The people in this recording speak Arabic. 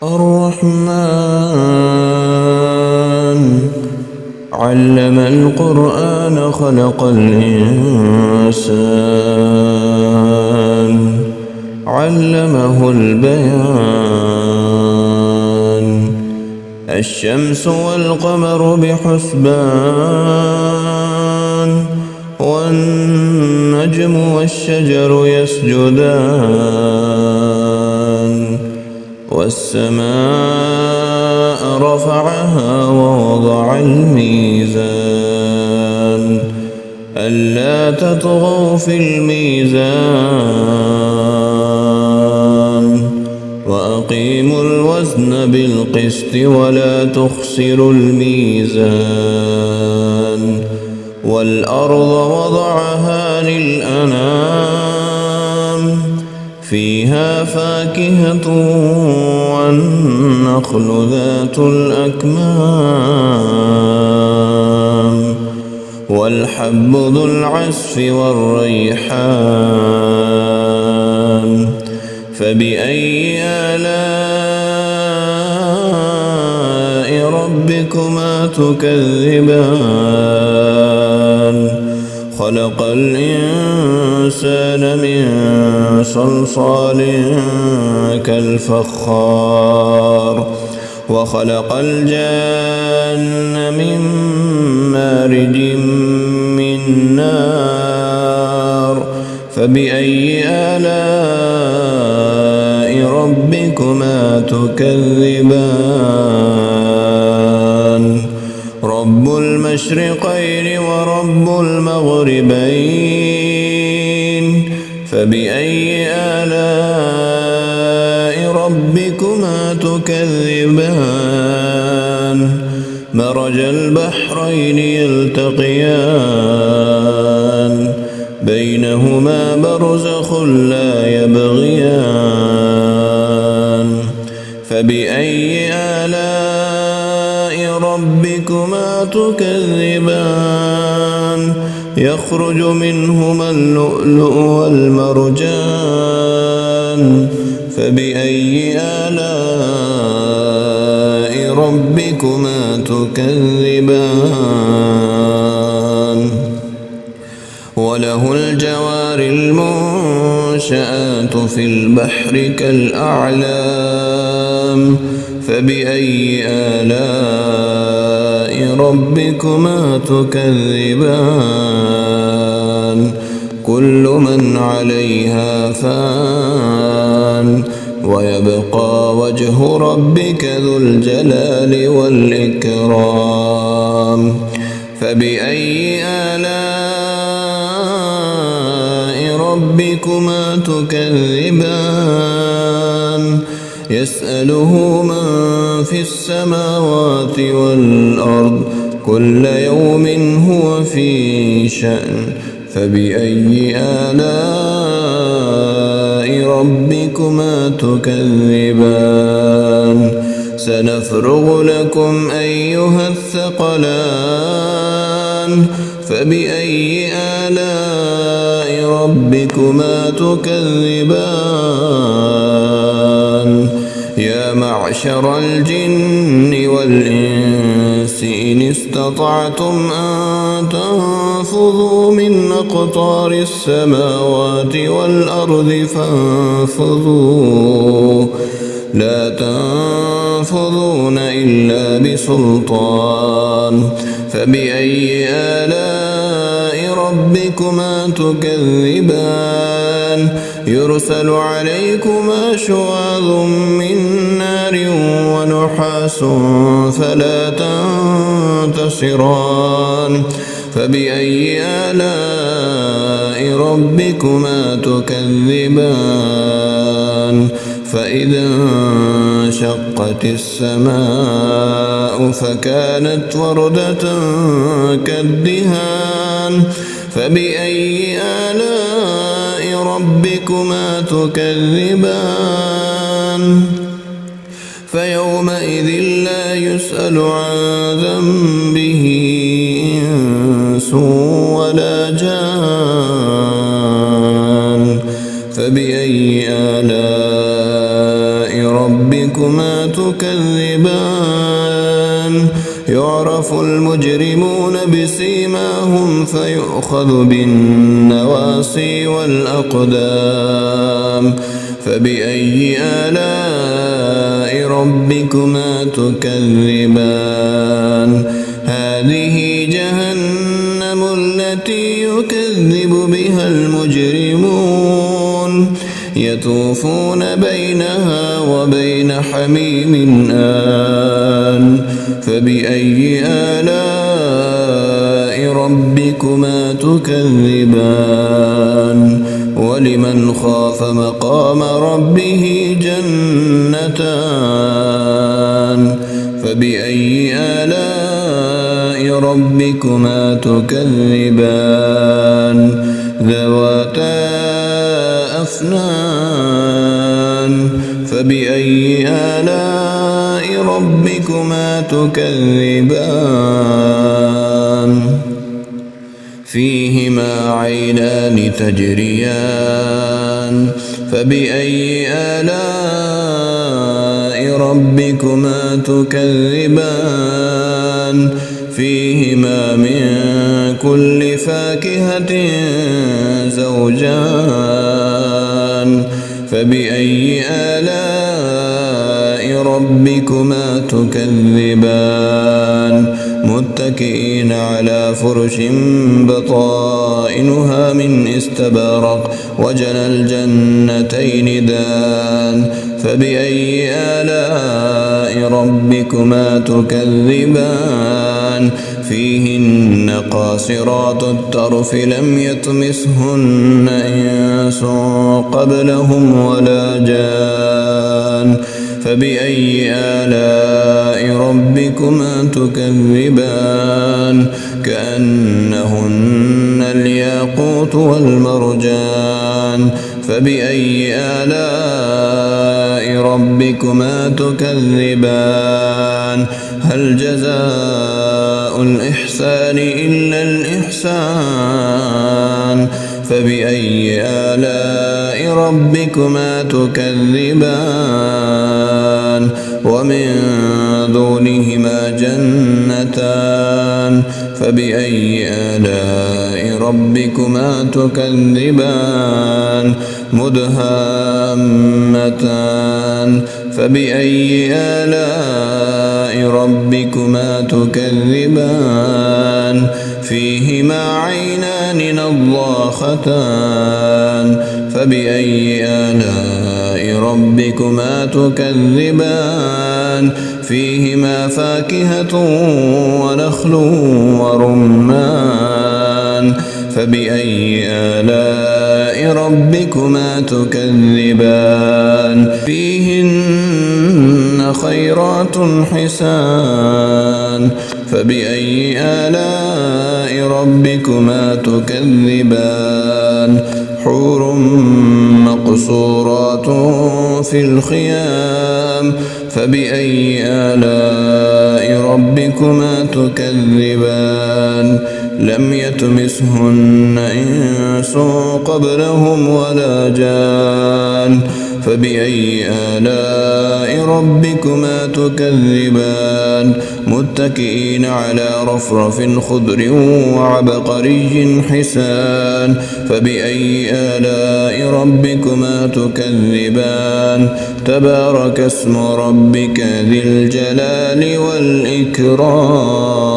الرحمن علم القرآن خلق الإنسان علمه البيان الشمس والقمر بحسبان والنجم والشجر يسجدان والسماء رفعها ووضع الميزان ألا تطغوا في الميزان وأقيموا الوزن بالقسط ولا تخسروا الميزان والأرض وضعها للأنام فيها فاكهة والنخل ذات الأكمام والحب ذو العصف والريحان فبأي آلاء ربكما تكذبان خلق الإنسان من صلصال كالفخار وخلق الجان من مارج من نار فبأي آلاء ربكما تكذبان رب المشرقين ورب المغربين فبأي آلاء ربكما تكذبان مرج البحرين يلتقيان بينهما برزخ لا يبغيان فبأي آلاء ربكما تكذبان يخرج منهما اللؤلؤ والمرجان فبأي آلاء ربكما تكذبان وله الجوار المنشآت في البحر كالأعلام فبأي آلاء ربكما تكذبان كل من عليها فان ويبقى وجه ربك ذو الجلال والإكرام فبأي آلاء ربكما تكذبان يسأله من في السماوات والأرض كل يوم هو في شأن فبأي آلاء ربكما تكذبان سنفرغ لكم أيها الثقلان فبأي آلاء ربكما تكذبان يا معشر الجن والإنس إن استطعتم أن تنفذوا من أقطار السماوات والأرض فانفذوا لا تنفذون إلا بسلطان فبأي آلاء ربكما تكذبان يرسل عليكما شواظ من نار ونحاس فلا تنتصران فبأي آلاء ربكما تكذبان فإذا انشقت السماء فكانت وردة كالدهان فبأي آلاء ربكما تكذبان فيومئذ لا يسأل عن ذنبه إنس ولا جان فبأي آلاء ربكما ربكما تكذبان يعرف المجرمون بسيماهم فيؤخذ بالنواصي والأقدام فبأي آلاء ربكما تكذبان هذه جهنم التي يكذب بها المجرمون يطوفون بينها وبين حميم آن فبأي آلاء ربكما تكذبان ولمن خاف مقام ربه جنتان فبأي آلاء ربكما تكذبان ذواتا أفنان فبأي آلاء ربكما تكذبان فيهما عينان تجريان فبأي آلاء ربكما تكذبان فيهما من كل فاكهة زوجان فبأي آلاء ربكما تكذبان متكئين على فرش بطائنها من استبرق وجنى الجنتين دان فبأي آلاء ربكما تكذبان فيهن قاصرات الطرف لم يطمثهن إنس قبلهم ولا جان فبأي آلاء ربكما تكذبان كأنهن الياقوت والمرجان فبأي آلاء ربكما تكذبان هل جزاء الإحسان إلا الإحسان فبأي آلاء ربكما تكذبان ومن دونهما جنتان فبأي آلاء ربكما تكذبان مدهامتان فبأي آلاء ربكما تكذبان فيهما عينان نضاختان فبأي آلاء ربكما تكذبان فيهما فاكهة ونخل ورمان فبأي آلاء ربكما تكذبان فيهن خيرات حسان فبأي آلاء ربكما تكذبان حور مقصورات في الخيام فبأي آلاء ربكما تكذبان لم يطمثهن إنس قبلهم ولا جان فبأي آلاء ربكما تكذبان متكئين على رفرف خضر وعبقري حسان فبأي آلاء ربكما تكذبان تبارك اسم ربك ذي الجلال والإكرام